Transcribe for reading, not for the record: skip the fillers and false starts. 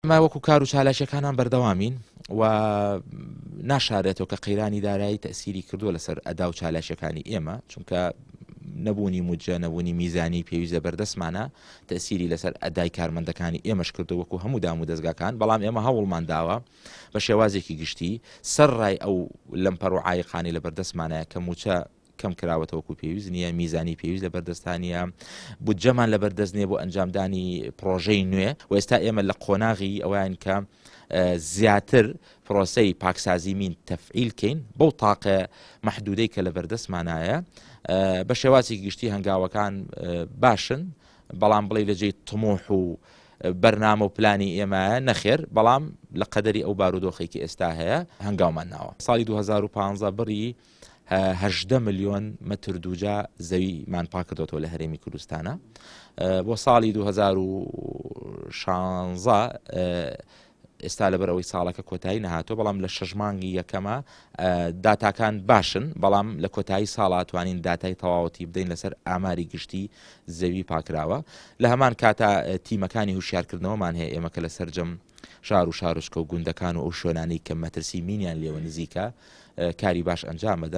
ما وەکو کار و چالاشیەکانان بەردەوامین و ناشارێتەوە کە قەیرانی دارایی تەسیری کردووە لەسەر ئەدا و چالاشیەکانی ئێمە چونکە نەبوونی موجە نەبوونی میزانی پێویستە بەردەستمانە تەسیری لەسەر ئەدای کارمەندەکانی ئێمەش کردو وەکو هەموو دام و دەستگاکان بەڵام ئێمە هەوڵمان داوە بە شێوازێکی گشتی سەرڕای ئەو لەمپەڕ و عایقانی لە بەردەستمانەیە کە موچە کەم کراوەتەوەکو پێویست نییە میزانی پێویست لە بەردەستانیە بودجەمان لە بەردەست نییە بۆ ئەنجامدانی پرۆژەی نوێ و ئێستا ئێمە لە قۆناغی ئەویان کە زیاتر پرۆسەی پاکسازی مین تەفعیل کەین بەو تاقە مەحدودەی کە لە بەردەستمانایە بە شێوازی گشتی هەنگاوەکان باشن بەڵام بڵێ لەجێی تموح و بەرنامە و پلانی ئێمە نەخێر بەڵام لە قەدەری ئەو بارودۆخێکی ئێستا هەیە هەنگاومان ناوە ساڵی 2015 بڕی 18 ملیۆن مەتر دووجا زەویمان پاکردەوە لە هەرێمی کوردستانە بۆ ساڵی 2016 ئێستا لەبەرەوەی ساڵەکە کۆتایی نەهاتۆ بەڵام لە 6 مانگی یەکەمە داتاکان باشن بەڵام لە کۆتایی ساڵا توانین داتای تەواوەتی بدەین لەسەر ئاماری گشتی زەوی پاکراوە لە هەمان کاتا تیمەکانی هوشیارکردنەوەمان هەیە ئێمە کە لە سەرجەم شار و شارۆچکە و گوندەکان و ئەو شوێنانەی کە مەترسی مینیان لێوە نزیکە کاری باش ئەنجام بدەن